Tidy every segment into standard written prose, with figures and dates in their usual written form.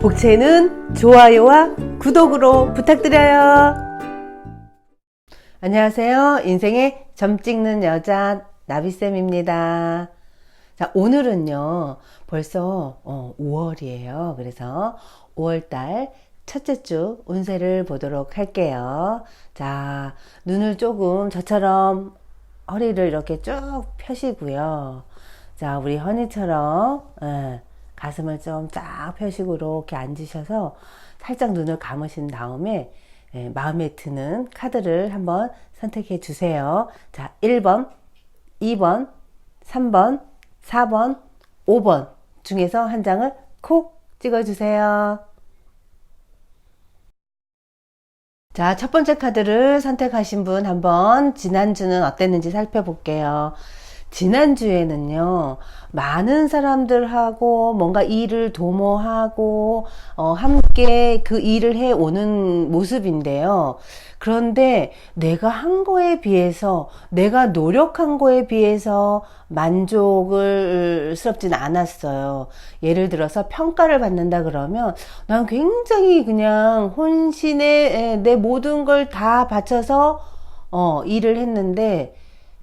복채는 좋아요와 구독으로 부탁드려요. 안녕하세요. 인생의 점 찍는 여자 나비쌤입니다. 자, 오늘은요 벌써 5월이에요. 그래서 5월달 첫째 주 운세를 보도록 할게요. 자, 눈을 조금 저처럼 허리를 이렇게 쭉 펴시고요. 자, 우리 허니처럼 가슴을 좀 쫙 펴시고 이렇게 앉으셔서 살짝 눈을 감으신 다음에 마음에 드는 카드를 한번 선택해 주세요. 자, 1번, 2번, 3번, 4번, 5번 중에서 한 장을 콕 찍어주세요. 자, 첫 번째 카드를 선택하신 분 한번 지난주는 어땠는지 살펴볼게요. 지난주에는요, 많은 사람들하고 뭔가 일을 도모하고, 함께 그 일을 해오는 모습인데요. 그런데 내가 한 거에 비해서, 내가 노력한 거에 비해서 만족을 스럽진 않았어요. 예를 들어서 평가를 받는다 그러면 난 굉장히 그냥 혼신에 내 모든 걸 다 바쳐서, 일을 했는데,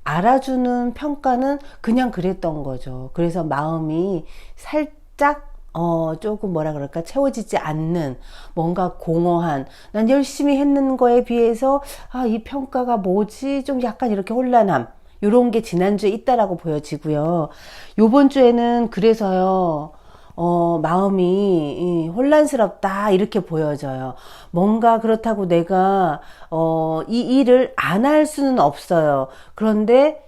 알아주는 평가는 그냥 그랬던 거죠. 그래서 마음이 살짝 조금 뭐라 그럴까 채워지지 않는 뭔가 공허한, 난 열심히 했는 거에 비해서 이 평가가 뭐지? 좀 약간 이렇게 혼란함, 요런 게 지난주에 있다라고 보여지고요. 요번 주에는 그래서요 마음이 혼란스럽다 이렇게 보여져요. 뭔가 그렇다고 내가 이 일을 안 할 수는 없어요. 그런데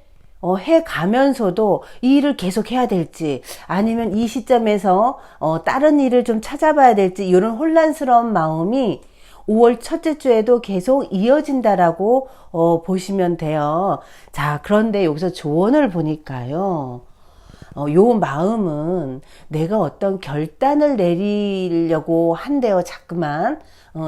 해 가면서도 이 일을 계속 해야 될지, 아니면 이 시점에서 다른 일을 좀 찾아봐야 될지, 이런 혼란스러운 마음이 5월 첫째 주에도 계속 이어진다라고 보시면 돼요. 자, 그런데 여기서 조언을 보니까요, 요 마음은 내가 어떤 결단을 내리려고 한대요. 자꾸만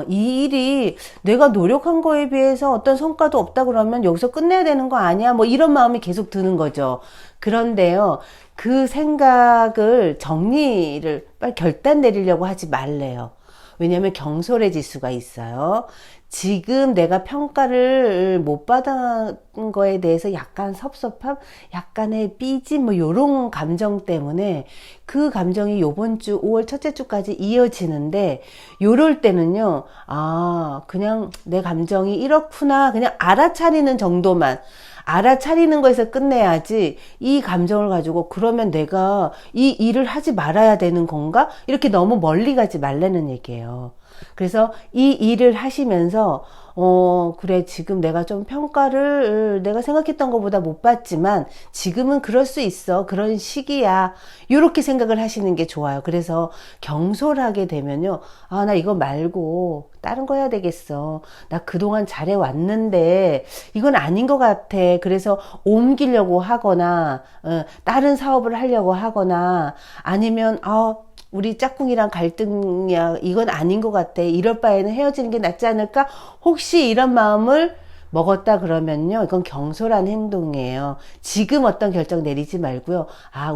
이 일이 내가 노력한 거에 비해서 어떤 성과도 없다 그러면 여기서 끝내야 되는 거 아니야? 뭐 이런 마음이 계속 드는 거죠. 그런데요, 그 생각을 정리를 빨리 결단 내리려고 하지 말래요. 왜냐하면 경솔해질 수가 있어요. 지금 내가 평가를 못 받은 거에 대해서 약간 섭섭함, 약간의 삐짐, 뭐 요런 감정 때문에 그 감정이 요번 주 5월 첫째 주까지 이어지는데, 요럴 때는요, 그냥 내 감정이 이렇구나, 그냥 알아차리는 정도만, 알아차리는 거에서 끝내야지, 이 감정을 가지고 그러면 내가 이 일을 하지 말아야 되는 건가? 이렇게 너무 멀리 가지 말라는 얘기예요. 그래서 이 일을 하시면서 그래, 지금 내가 좀 평가를 내가 생각했던 것보다 못 받지만 지금은 그럴 수 있어, 그런 시기야, 이렇게 생각을 하시는 게 좋아요. 그래서 경솔하게 되면요, 나 이거 말고 다른 거 해야 되겠어, 나 그동안 잘해왔는데 이건 아닌 것 같아, 그래서 옮기려고 하거나 다른 사업을 하려고 하거나, 아니면 우리 짝꿍이랑 갈등이야, 이건 아닌 것 같아, 이럴 바에는 헤어지는 게 낫지 않을까, 혹시 이런 마음을 먹었다 그러면요, 이건 경솔한 행동이에요. 지금 어떤 결정 내리지 말고요,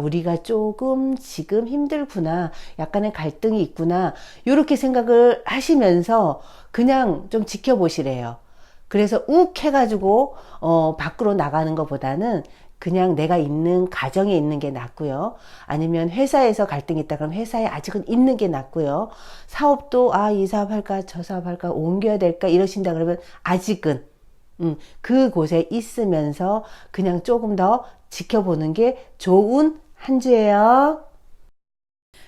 우리가 조금 지금 힘들구나, 약간의 갈등이 있구나, 이렇게 생각을 하시면서 그냥 좀 지켜보시래요. 그래서 욱 해가지고 밖으로 나가는 것보다는 그냥 내가 있는 가정에 있는 게 낫고요. 아니면 회사에서 갈등이 있다 그러면 회사에 아직은 있는 게 낫고요. 사업도 이 사업 할까 저 사업 할까 옮겨야 될까 이러신다 그러면 아직은 그곳에 있으면서 그냥 조금 더 지켜보는 게 좋은 한 주예요.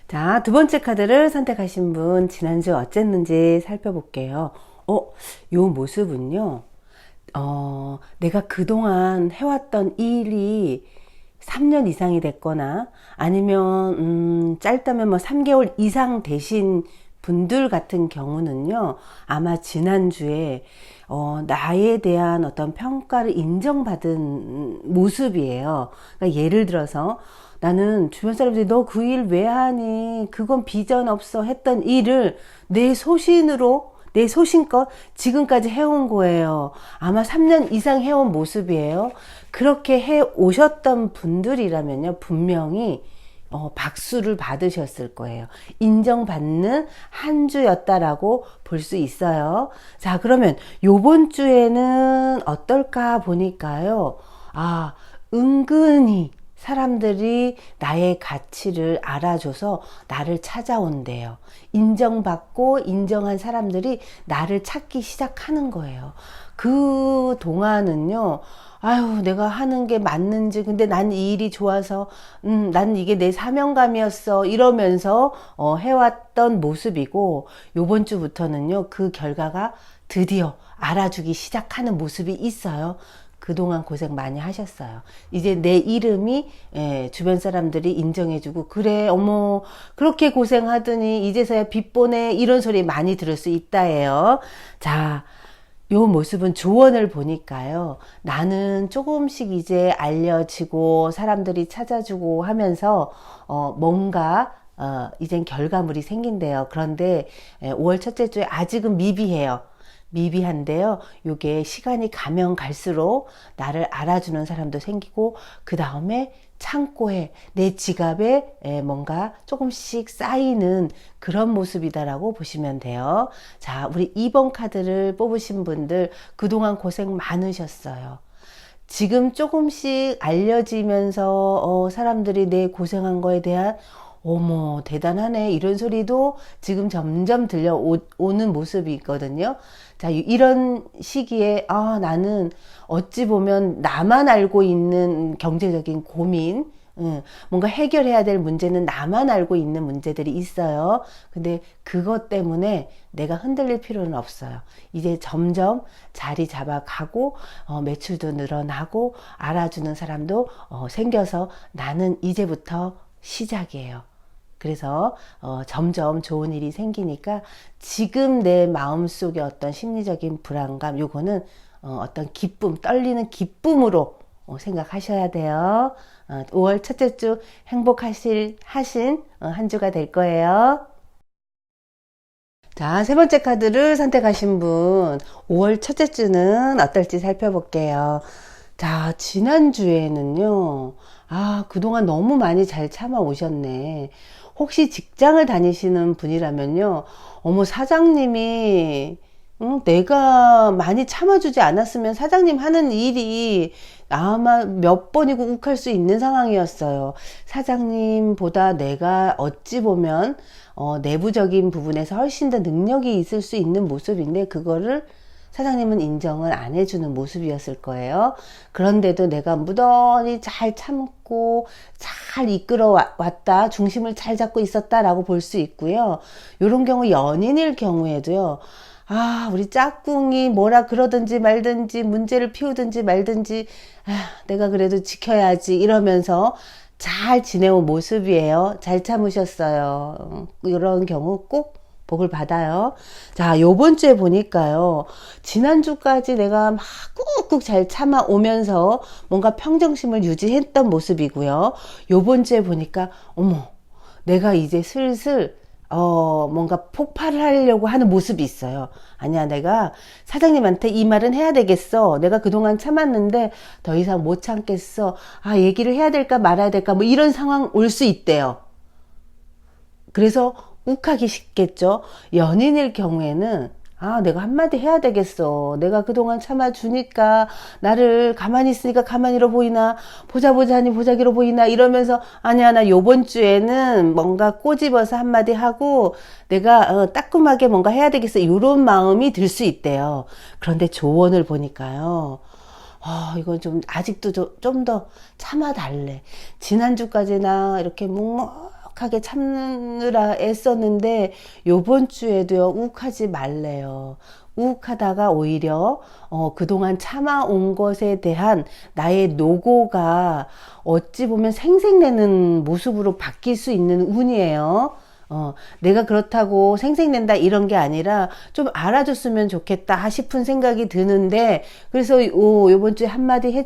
자, 두 번째 카드를 선택하신 분 지난주 어쨌는지 살펴볼게요. 요 모습은요, 내가 그동안 해왔던 일이 3년 이상이 됐거나, 아니면 짧다면 뭐 3개월 이상 되신 분들 같은 경우는요, 아마 지난주에 나에 대한 어떤 평가를 인정받은 모습이에요. 그러니까 예를 들어서 나는 주변 사람들이 너 그 일 왜 하니? 그건 비전 없어 했던 일을 내 소신으로, 내 소신껏 지금까지 해온 거예요. 아마 3년 이상 해온 모습이에요. 그렇게 해 오셨던 분들이라면요, 분명히 박수를 받으셨을 거예요. 인정받는 한 주였다라고 볼 수 있어요. 자, 그러면 요번 주에는 어떨까 보니까요. 은근히 사람들이 나의 가치를 알아줘서 나를 찾아온대요. 인정받고 인정한 사람들이 나를 찾기 시작하는 거예요. 그 동안은요, 아유, 내가 하는 게 맞는지, 근데 난 이 일이 좋아서, 난 이게 내 사명감이었어. 이러면서, 해왔던 모습이고, 요번 주부터는요, 그 결과가 드디어 알아주기 시작하는 모습이 있어요. 그동안 고생 많이 하셨어요. 이제 내 이름이 주변 사람들이 인정해주고, 그래, 어머, 그렇게 고생하더니 이제서야 빚 보내, 이런 소리 많이 들을 수 있다예요. 자, 요 모습은 조언을 보니까요. 나는 조금씩 이제 알려지고 사람들이 찾아주고 하면서 뭔가 이젠 결과물이 생긴대요. 그런데 5월 첫째 주에 아직은 미비해요. 미비한데요. 요게 시간이 가면 갈수록 나를 알아주는 사람도 생기고, 그 다음에 창고에, 내 지갑에 뭔가 조금씩 쌓이는 그런 모습이다라고 보시면 돼요. 자, 우리 2번 카드를 뽑으신 분들 그동안 고생 많으셨어요. 지금 조금씩 알려지면서 사람들이 내 고생한 거에 대한 어머, 대단하네, 이런 소리도 지금 점점 들려오는 모습이 있거든요. 자, 이런 시기에 나는 어찌 보면 나만 알고 있는 경제적인 고민, 뭔가 해결해야 될 문제는 나만 알고 있는 문제들이 있어요. 근데 그것 때문에 내가 흔들릴 필요는 없어요. 이제 점점 자리 잡아가고 매출도 늘어나고 알아주는 사람도 생겨서 나는 이제부터 시작이에요. 그래서 점점 좋은 일이 생기니까 지금 내 마음속에 어떤 심리적인 불안감, 요거는 어떤 기쁨, 떨리는 기쁨으로 생각하셔야 돼요. 5월 첫째 주 행복하신 한 주가 될 거예요. 자, 세 번째 카드를 선택하신 분, 5월 첫째 주는 어떨지 살펴볼게요. 자, 지난주에는요, 그동안 너무 많이 잘 참아 오셨네. 혹시 직장을 다니시는 분이라면요, 어머, 사장님이, 내가 많이 참아주지 않았으면 사장님 하는 일이 아마 몇 번이고 욱할 수 있는 상황이었어요. 사장님보다 내가 어찌 보면, 내부적인 부분에서 훨씬 더 능력이 있을 수 있는 모습인데, 그거를 사장님은 인정을 안 해주는 모습이었을 거예요. 그런데도 내가 무던히 잘 참고 잘 이끌어 왔다, 중심을 잘 잡고 있었다라고 볼 수 있고요. 이런 경우 연인일 경우에도요. 우리 짝꿍이 뭐라 그러든지 말든지 문제를 피우든지 말든지 내가 그래도 지켜야지 이러면서 잘 지내온 모습이에요. 잘 참으셨어요. 이런 경우 꼭 복을 받아요. 자, 요번 주에 보니까요. 지난주까지 내가 막 꾹꾹 잘 참아 오면서 뭔가 평정심을 유지했던 모습이고요. 요번 주에 보니까 어머, 내가 이제 슬슬 뭔가 폭발을 하려고 하는 모습이 있어요. 아니야, 내가 사장님한테 이 말은 해야 되겠어. 내가 그동안 참았는데 더 이상 못 참겠어. 얘기를 해야 될까 말아야 될까 뭐 이런 상황 올 수 있대요. 그래서 욱하기 쉽겠죠. 연인일 경우에는 내가 한마디 해야 되겠어. 내가 그동안 참아주니까 나를 가만히 있으니까 가만히로 보이나, 보자 하니 보자기로 보이나 이러면서 아니야, 나 요번 주에는 뭔가 꼬집어서 한마디 하고 내가 따끔하게 뭔가 해야 되겠어, 이런 마음이 들 수 있대요. 그런데 조언을 보니까요, 이건 좀 아직도 좀 더 참아달래. 지난주까지나 이렇게 묵묵하게 참느라 애썼는데 요번 주에도요, 욱하지 말래요. 욱하다가 오히려 그동안 참아온 것에 대한 나의 노고가 어찌 보면 생색내는 모습으로 바뀔 수 있는 운이에요. 내가 그렇다고 생색낸다 이런 게 아니라 좀 알아줬으면 좋겠다 싶은 생각이 드는데, 그래서 요번 주에 한마디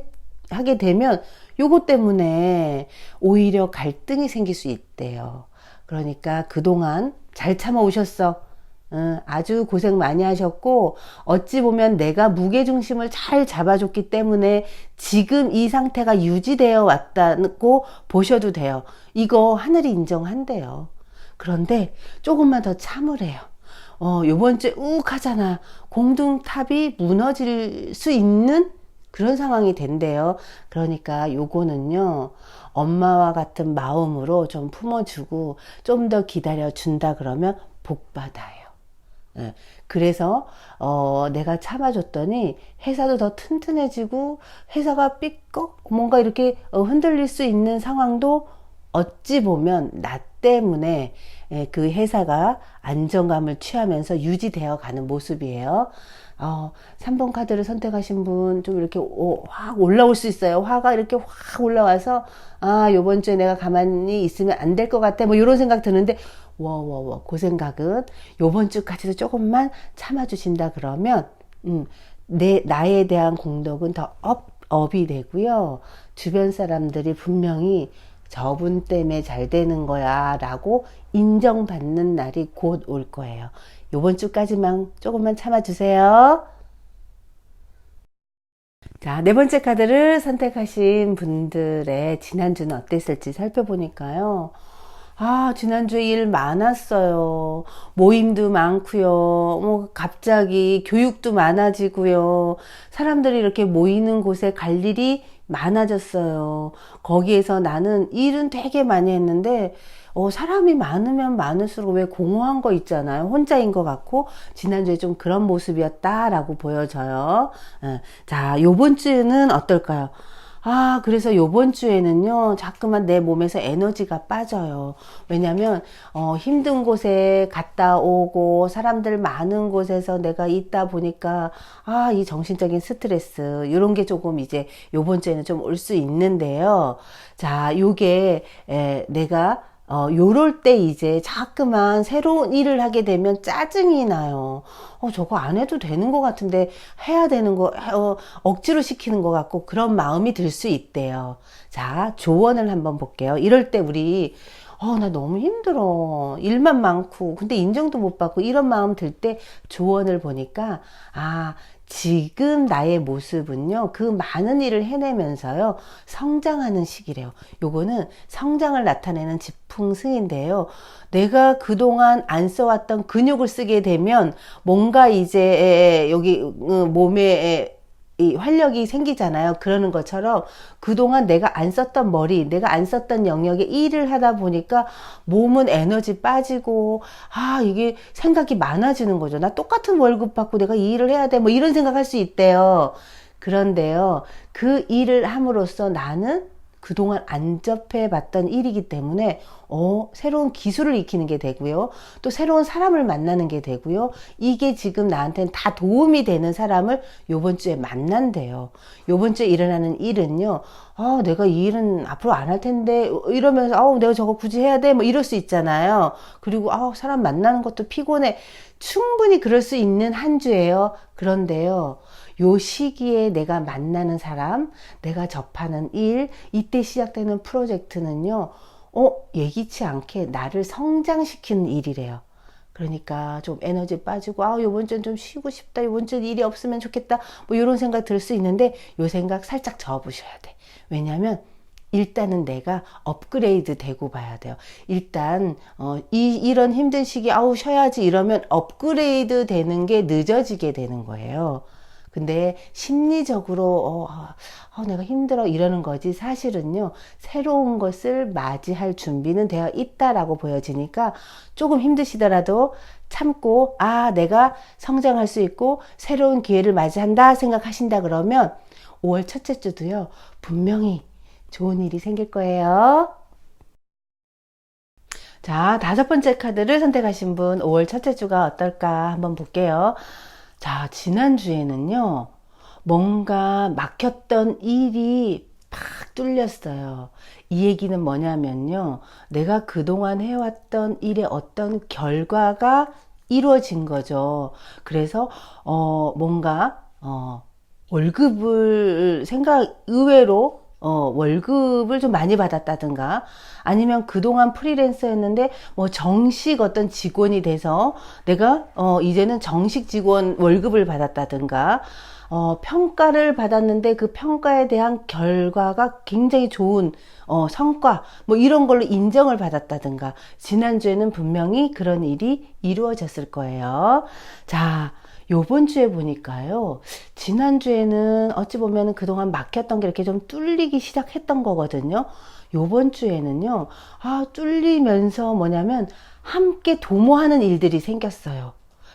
하게 되면 요것 때문에 오히려 갈등이 생길 수 있대요. 그러니까 그동안 잘 참아 오셨어. 아주 고생 많이 하셨고, 어찌 보면 내가 무게중심을 잘 잡아줬기 때문에 지금 이 상태가 유지되어 왔다고 보셔도 돼요. 이거 하늘이 인정한대요. 그런데 조금만 더 참으래요. 요번 주에 욱 하잖아. 공둥탑이 무너질 수 있는 그런 상황이 된대요. 그러니까 요거는요, 엄마와 같은 마음으로 좀 품어주고 좀 더 기다려 준다 그러면 복 받아요. 예. 그래서 내가 참아줬더니 회사도 더 튼튼해지고 회사가 삐걱 뭔가 이렇게 흔들릴 수 있는 상황도 어찌 보면 나 때문에 그 회사가 안정감을 취하면서 유지되어 가는 모습이에요. 3번 카드를 선택하신 분 좀 이렇게 확 올라올 수 있어요. 화가 이렇게 확 올라와서 요번 주에 내가 가만히 있으면 안 될 것 같아. 뭐 이런 생각 드는데 그 생각은 요번 주까지도 조금만 참아주신다 그러면 나에 대한 공덕은 더 업이 되고요. 주변 사람들이 분명히 저분 때문에 잘 되는 거야 라고 인정받는 날이 곧 올 거예요. 요번 주까지만 조금만 참아주세요. 자, 네 번째 카드를 선택하신 분들의 지난주는 어땠을지 살펴보니까요. 지난주에 일 많았어요. 모임도 많고요. 뭐 갑자기 교육도 많아지고요. 사람들이 이렇게 모이는 곳에 갈 일이 많아졌어요. 거기에서 나는 일은 되게 많이 했는데 사람이 많으면 많을수록 왜 공허한 거 있잖아요. 혼자인 것 같고 지난주에 좀 그런 모습이었다라고 보여져요. 자, 요번 주는 어떨까요? 그래서 요번 주에는요, 자꾸만 내 몸에서 에너지가 빠져요. 왜냐면, 힘든 곳에 갔다 오고, 사람들 많은 곳에서 내가 있다 보니까, 이 정신적인 스트레스, 요런 게 조금 이제 요번 주에는 좀 올 수 있는데요. 자, 요게, 내가, 요럴 때 이제 자꾸만 새로운 일을 하게 되면 짜증이 나요. 저거 안 해도 되는 것 같은데 해야 되는 거, 억지로 시키는 것 같고 그런 마음이 들 수 있대요. 자, 조언을 한번 볼게요. 이럴 때 우리, 나 너무 힘들어. 일만 많고, 근데 인정도 못 받고 이런 마음 들 때 조언을 보니까, 지금 나의 모습은요, 그 많은 일을 해내면서요, 성장하는 시기래요. 요거는 성장을 나타내는 지풍승인데요. 내가 그동안 안 써왔던 근육을 쓰게 되면 뭔가 이제 여기 몸에 이 활력이 생기잖아요. 그러는 것처럼 그동안 내가 안 썼던 머리, 내가 안 썼던 영역에 일을 하다 보니까 몸은 에너지 빠지고, 이게 생각이 많아지는 거죠. 나 똑같은 월급 받고 내가 이 일을 해야 돼. 뭐 이런 생각할 수 있대요. 그런데요, 그 일을 함으로써 나는 그동안 안 접해봤던 일이기 때문에 새로운 기술을 익히는 게 되고요. 또 새로운 사람을 만나는 게 되고요. 이게 지금 나한테는 다 도움이 되는 사람을 요번 주에 만난대요. 요번 주에 일어나는 일은요. 내가 이 일은 앞으로 안 할 텐데 이러면서 내가 저거 굳이 해야 돼? 뭐 이럴 수 있잖아요. 그리고 사람 만나는 것도 피곤해. 충분히 그럴 수 있는 한 주예요. 그런데요. 요 시기에 내가 만나는 사람, 내가 접하는 일, 이때 시작되는 프로젝트는요, 예기치 않게 나를 성장시키는 일이래요. 그러니까 좀 에너지 빠지고, 요번 주는 좀 쉬고 싶다, 요번 주는 일이 없으면 좋겠다, 뭐 이런 생각 들 수 있는데, 요 생각 살짝 접으셔야 돼. 왜냐면, 일단은 내가 업그레이드 되고 봐야 돼요. 일단 이런 힘든 시기 쉬어야지 이러면 업그레이드 되는 게 늦어지게 되는 거예요. 근데 심리적으로 내가 힘들어 이러는 거지 사실은요 새로운 것을 맞이할 준비는 되어 있다라고 보여지니까 조금 힘드시더라도 참고 내가 성장할 수 있고 새로운 기회를 맞이한다 생각하신다 그러면 5월 첫째 주도요 분명히 좋은 일이 생길 거예요. 자, 다섯 번째 카드를 선택하신 분 5월 첫째 주가 어떨까 한번 볼게요. 자, 지난주에는요, 뭔가 막혔던 일이 팍 뚫렸어요. 이 얘기는 뭐냐면요, 내가 그동안 해왔던 일의 어떤 결과가 이루어진 거죠. 그래서, 뭔가, 월급을 의외로 월급을 좀 많이 받았다든가, 아니면 그동안 프리랜서였는데 뭐 정식 어떤 직원이 돼서 내가 이제는 정식 직원 월급을 받았다든가, 평가를 받았는데 그 평가에 대한 결과가 굉장히 좋은 성과, 뭐 이런 걸로 인정을 받았다든가, 지난주에는 분명히 그런 일이 이루어졌을 거예요. 자, 요번 주에 보니까요, 지난주에는 어찌 보면 그동안 막혔던 게 이렇게 좀 뚫리기 시작했던 거거든요. 요번 주에는요, 뚫리면서 뭐냐면 함께 도모하는 일들이 생겼어요.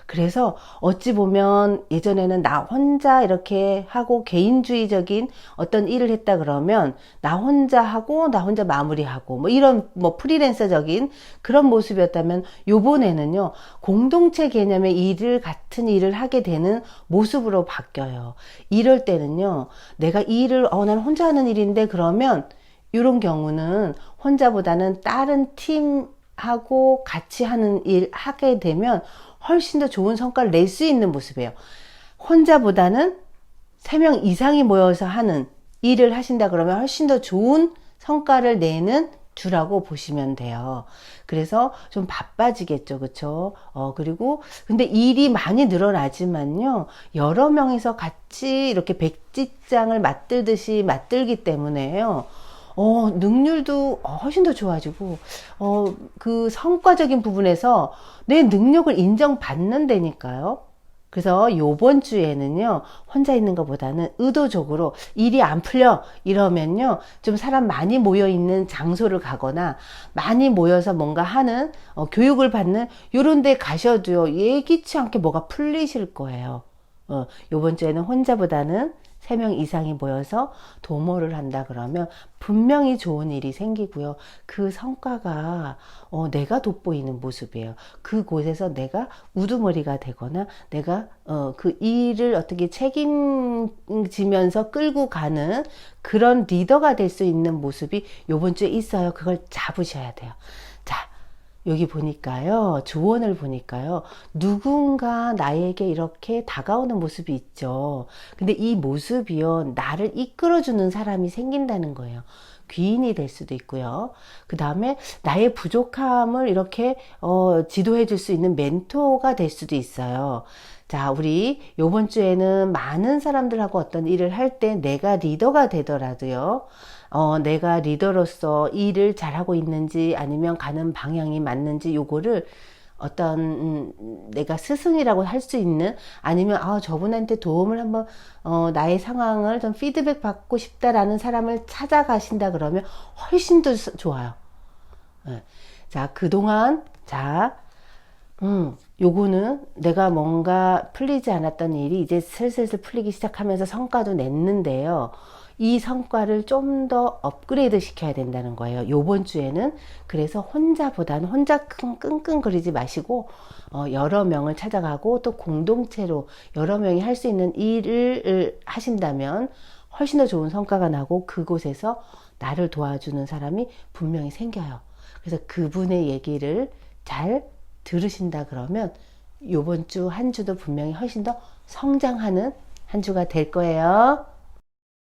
그래서 어찌 보면 예전에는 나 혼자 이렇게 하고 개인주의적인 어떤 일을 했다 그러면 나 혼자 하고 나 혼자 마무리하고 뭐 이런 뭐 프리랜서적인 그런 모습이었다면, 요번에는요 공동체 개념의 일을 같은 일을 하게 되는 모습으로 바뀌어요. 이럴 때는요, 내가 이 일을 나는 혼자 하는 일인데 그러면 이런 경우는 혼자보다는 다른 팀하고 같이 하는 일 하게 되면 훨씬 더 좋은 성과를 낼 수 있는 모습이에요. 혼자보다는 3명 이상이 모여서 하는 일을 하신다 그러면 훨씬 더 좋은 성과를 내는 주라고 보시면 돼요. 그래서 좀 바빠지겠죠. 그쵸? 그리고 근데 일이 많이 늘어나지만요, 여러 명이서 같이 이렇게 백지장을 맞들듯이 맞들기 때문에요, 능률도 훨씬 더 좋아지고, 그 성과적인 부분에서 내 능력을 인정받는 데니까요. 그래서 요번 주에는요, 혼자 있는 것보다는 의도적으로 일이 안 풀려 이러면요, 좀 사람 많이 모여 있는 장소를 가거나 많이 모여서 뭔가 하는, 교육을 받는 요런 데 가셔도요, 예기치 않게 뭐가 풀리실 거예요. 요번 주에는 혼자보다는 3명 이상이 모여서 도모를 한다 그러면 분명히 좋은 일이 생기고요. 그 성과가 내가 돋보이는 모습이에요. 그곳에서 내가 우두머리가 되거나 내가 그 일을 어떻게 책임지면서 끌고 가는 그런 리더가 될 수 있는 모습이 요번 주에 있어요. 그걸 잡으셔야 돼요. 자, 여기 보니까요, 조언을 보니까요, 누군가 나에게 이렇게 다가오는 모습이 있죠. 근데 이 모습이요, 나를 이끌어주는 사람이 생긴다는 거예요. 귀인이 될 수도 있고요. 그 다음에 나의 부족함을 이렇게 지도해 줄 수 있는 멘토가 될 수도 있어요. 자, 우리 요번 주에는 많은 사람들하고 어떤 일을 할 때 내가 리더가 되더라도요, 내가 리더로서 일을 잘하고 있는지 아니면 가는 방향이 맞는지 요거를 어떤 내가 스승이라고 할 수 있는, 아니면 저분한테 도움을 한번 나의 상황을 좀 피드백 받고 싶다라는 사람을 찾아가신다 그러면 훨씬 더 좋아요. 네. 자, 그동안 요거는 내가 뭔가 풀리지 않았던 일이 이제 슬슬 풀리기 시작하면서 성과도 냈는데요, 이 성과를 좀 더 업그레이드 시켜야 된다는 거예요. 요번 주에는. 그래서 혼자보다는 혼자 끙끙거리지 마시고 여러 명을 찾아가고 또 공동체로 여러 명이 할 수 있는 일을 하신다면 훨씬 더 좋은 성과가 나고 그곳에서 나를 도와주는 사람이 분명히 생겨요. 그래서 그분의 얘기를 잘 들으신다 그러면 요번 주 한 주도 분명히 훨씬 더 성장하는 한 주가 될 거예요.